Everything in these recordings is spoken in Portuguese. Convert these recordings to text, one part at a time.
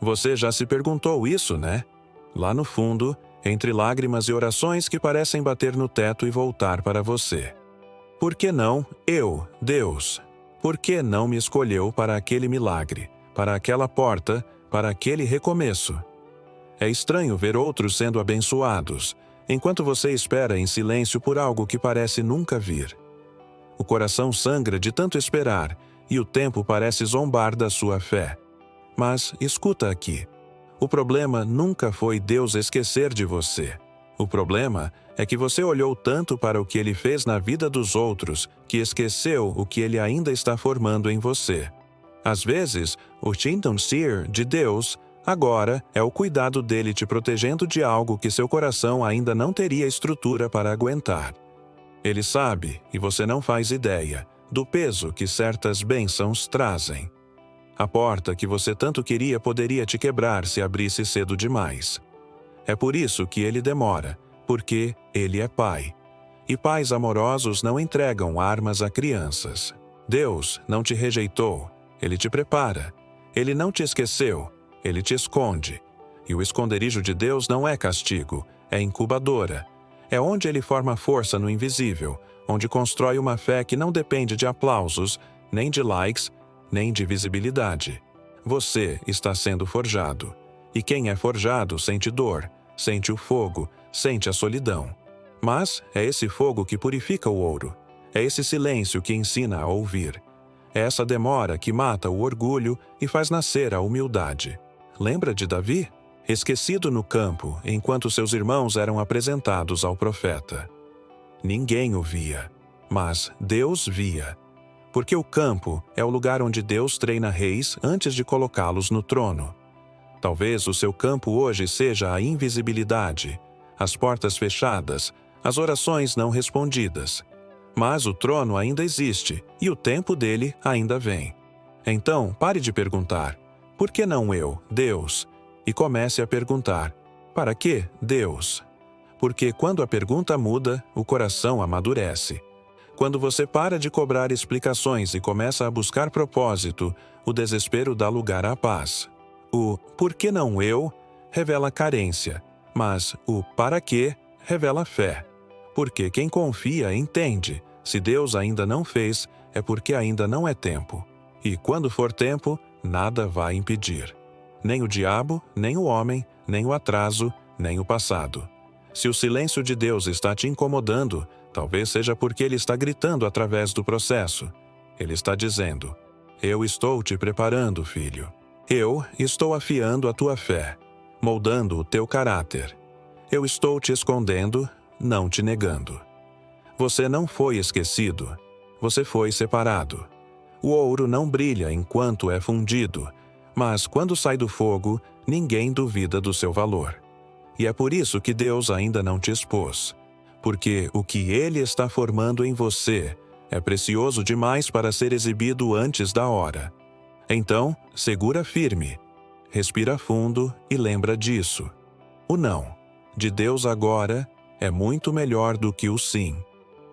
Você já se perguntou isso, né? Lá no fundo, entre lágrimas e orações que parecem bater no teto e voltar para você. Por que não eu, Deus? Por que não me escolheu para aquele milagre, para aquela porta, para aquele recomeço? É estranho ver outros sendo abençoados, enquanto você espera em silêncio por algo que parece nunca vir. O coração sangra de tanto esperar, e o tempo parece zombar da sua fé. Mas escuta aqui. O problema nunca foi Deus esquecer de você. O problema é que você olhou tanto para o que Ele fez na vida dos outros que esqueceu o que Ele ainda está formando em você. Às vezes, o Shinton-Seer de Deus agora é o cuidado dele te protegendo de algo que seu coração ainda não teria estrutura para aguentar. Ele sabe, e você não faz ideia, do peso que certas bênçãos trazem. A porta que você tanto queria poderia te quebrar se abrisse cedo demais. É por isso que ele demora, porque ele é pai. E pais amorosos não entregam armas a crianças. Deus não te rejeitou, ele te prepara. Ele não te esqueceu, ele te esconde. E o esconderijo de Deus não é castigo, é incubadora. É onde ele forma força no invisível, onde constrói uma fé que não depende de aplausos, nem de likes, nem de visibilidade. Você está sendo forjado. E quem é forjado sente dor, sente o fogo, sente a solidão. Mas é esse fogo que purifica o ouro. É esse silêncio que ensina a ouvir. É essa demora que mata o orgulho e faz nascer a humildade. Lembra de Davi? Esquecido no campo, enquanto seus irmãos eram apresentados ao profeta. Ninguém o via, mas Deus via. Porque o campo é o lugar onde Deus treina reis antes de colocá-los no trono. Talvez o seu campo hoje seja a invisibilidade, as portas fechadas, as orações não respondidas. Mas o trono ainda existe e o tempo dele ainda vem. Então, pare de perguntar, por que não eu, Deus? E comece a perguntar, para que Deus? Porque quando a pergunta muda, o coração amadurece. Quando você para de cobrar explicações e começa a buscar propósito, o desespero dá lugar à paz. O por que não eu revela carência, mas o para quê revela fé. Porque quem confia entende, se Deus ainda não fez, é porque ainda não é tempo. E quando for tempo, nada vai impedir. Nem o diabo, nem o homem, nem o atraso, nem o passado. Se o silêncio de Deus está te incomodando, talvez seja porque Ele está gritando através do processo. Ele está dizendo, eu estou te preparando, filho. Eu estou afiando a tua fé, moldando o teu caráter. Eu estou te escondendo, não te negando. Você não foi esquecido, você foi separado. O ouro não brilha enquanto é fundido, mas quando sai do fogo, ninguém duvida do seu valor. E é por isso que Deus ainda não te expôs. Porque o que Ele está formando em você é precioso demais para ser exibido antes da hora. Então, segura firme, respira fundo e lembra disso. O não de Deus agora é muito melhor do que o sim,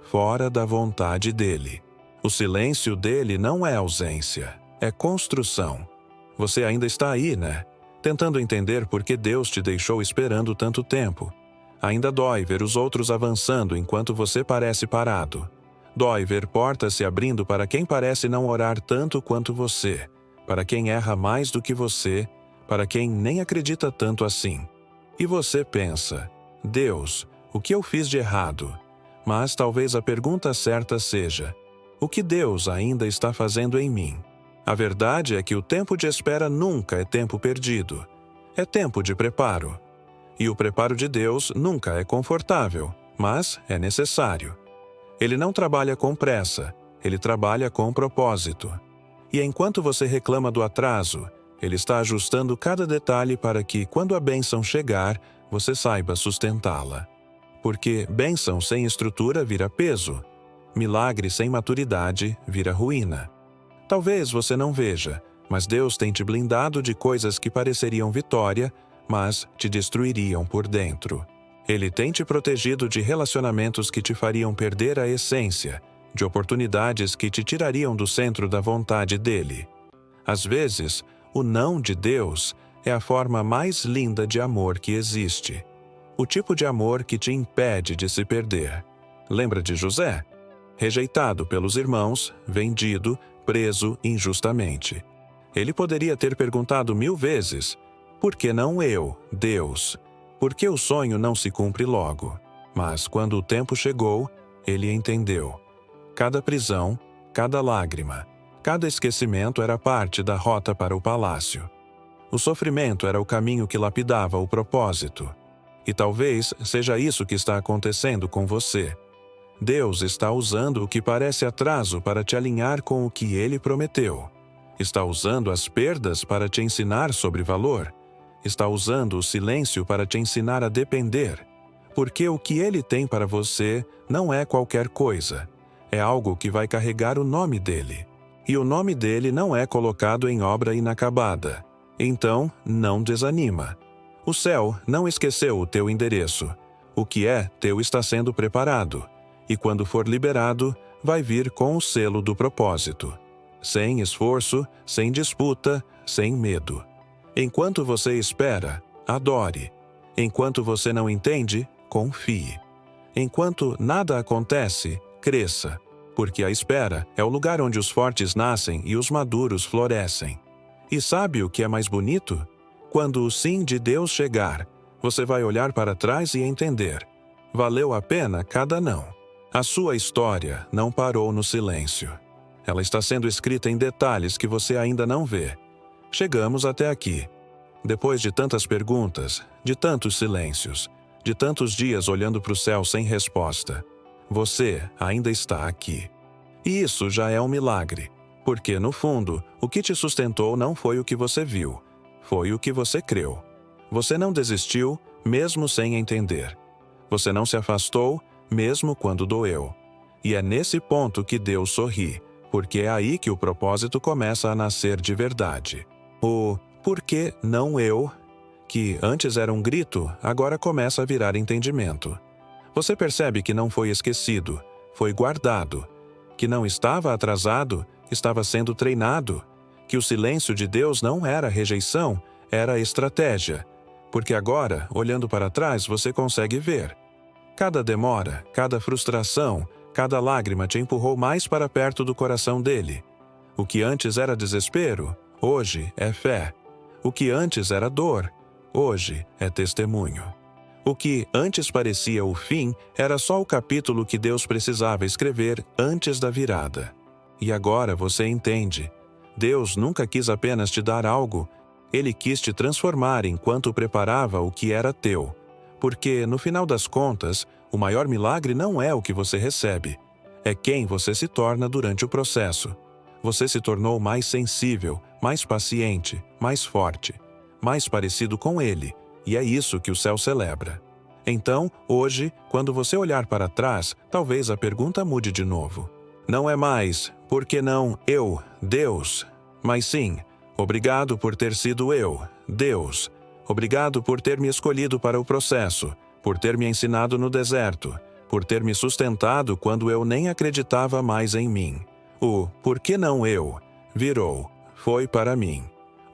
fora da vontade dEle. O silêncio dEle não é ausência, é construção. Você ainda está aí, né? Tentando entender por que Deus te deixou esperando tanto tempo. Ainda dói ver os outros avançando enquanto você parece parado. Dói ver portas se abrindo para quem parece não orar tanto quanto você, para quem erra mais do que você, para quem nem acredita tanto assim. E você pensa, Deus, o que eu fiz de errado? Mas talvez a pergunta certa seja, o que Deus ainda está fazendo em mim? A verdade é que o tempo de espera nunca é tempo perdido. É tempo de preparo. E o preparo de Deus nunca é confortável, mas é necessário. Ele não trabalha com pressa, ele trabalha com propósito. E enquanto você reclama do atraso, ele está ajustando cada detalhe para que, quando a bênção chegar, você saiba sustentá-la. Porque bênção sem estrutura vira peso. Milagre sem maturidade vira ruína. Talvez você não veja, mas Deus tem te blindado de coisas que pareceriam vitória, mas te destruiriam por dentro. Ele tem te protegido de relacionamentos que te fariam perder a essência, de oportunidades que te tirariam do centro da vontade dele. Às vezes, o não de Deus é a forma mais linda de amor que existe. O tipo de amor que te impede de se perder. Lembra de José? Rejeitado pelos irmãos, vendido, preso injustamente. Ele poderia ter perguntado 1000 vezes: por que não eu, Deus? Por que o sonho não se cumpre logo? Mas quando o tempo chegou, ele entendeu. Cada prisão, cada lágrima, cada esquecimento era parte da rota para o palácio. O sofrimento era o caminho que lapidava o propósito. E talvez seja isso que está acontecendo com você. Deus está usando o que parece atraso para te alinhar com o que Ele prometeu. Está usando as perdas para te ensinar sobre valor. Está usando o silêncio para te ensinar a depender. Porque o que Ele tem para você não é qualquer coisa. É algo que vai carregar o nome dEle. E o nome dEle não é colocado em obra inacabada. Então, não desanima. O céu não esqueceu o teu endereço. O que é teu está sendo preparado. E quando for liberado, vai vir com o selo do propósito. Sem esforço, sem disputa, sem medo. Enquanto você espera, adore. Enquanto você não entende, confie. Enquanto nada acontece, cresça. Porque a espera é o lugar onde os fortes nascem e os maduros florescem. E sabe o que é mais bonito? Quando o sim de Deus chegar, você vai olhar para trás e entender. Valeu a pena cada não. A sua história não parou no silêncio. Ela está sendo escrita em detalhes que você ainda não vê. Chegamos até aqui. Depois de tantas perguntas, de tantos silêncios, de tantos dias olhando para o céu sem resposta, você ainda está aqui. E isso já é um milagre, porque, no fundo, o que te sustentou não foi o que você viu, foi o que você creu. Você não desistiu, mesmo sem entender. Você não se afastou, mesmo quando doeu. E é nesse ponto que Deus sorri, porque é aí que o propósito começa a nascer de verdade. O "por que não eu?", que antes era um grito, agora começa a virar entendimento. Você percebe que não foi esquecido, foi guardado, que não estava atrasado, estava sendo treinado, que o silêncio de Deus não era rejeição, era estratégia, porque agora, olhando para trás, você consegue ver. Cada demora, cada frustração, cada lágrima te empurrou mais para perto do coração dele. O que antes era desespero, hoje é fé. O que antes era dor, hoje é testemunho. O que antes parecia o fim era só o capítulo que Deus precisava escrever antes da virada. E agora você entende. Deus nunca quis apenas te dar algo, Ele quis te transformar enquanto preparava o que era teu. Porque, no final das contas, o maior milagre não é o que você recebe, é quem você se torna durante o processo. Você se tornou mais sensível, mais paciente, mais forte, mais parecido com Ele, e é isso que o céu celebra. Então, hoje, quando você olhar para trás, talvez a pergunta mude de novo. Não é mais, por que não eu, Deus? Mas sim, obrigado por ter sido eu, Deus. Obrigado por ter me escolhido para o processo, por ter me ensinado no deserto, por ter me sustentado quando eu nem acreditava mais em mim. O "por que não eu?" virou, foi para mim.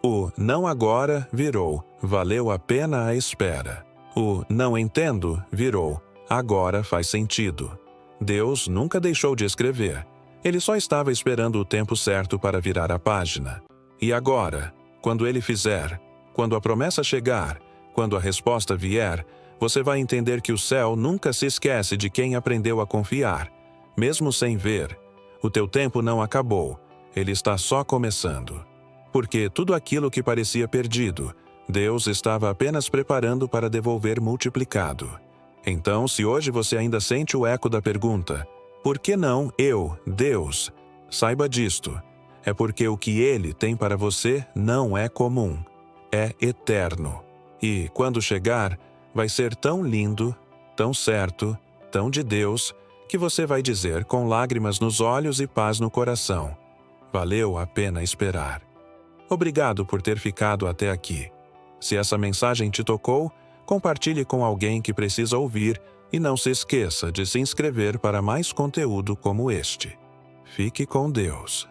O "não agora" virou, valeu a pena a espera. O "não entendo" virou, agora faz sentido. Deus nunca deixou de escrever. Ele só estava esperando o tempo certo para virar a página. E agora, quando Ele fizer, quando a promessa chegar, quando a resposta vier, você vai entender que o céu nunca se esquece de quem aprendeu a confiar, mesmo sem ver. O teu tempo não acabou, ele está só começando. Porque tudo aquilo que parecia perdido, Deus estava apenas preparando para devolver multiplicado. Então, se hoje você ainda sente o eco da pergunta, por que não eu, Deus? Saiba disto. É porque o que Ele tem para você não é comum. É eterno. E, quando chegar, vai ser tão lindo, tão certo, tão de Deus, que você vai dizer com lágrimas nos olhos e paz no coração: valeu a pena esperar. Obrigado por ter ficado até aqui. Se essa mensagem te tocou, compartilhe com alguém que precisa ouvir e não se esqueça de se inscrever para mais conteúdo como este. Fique com Deus.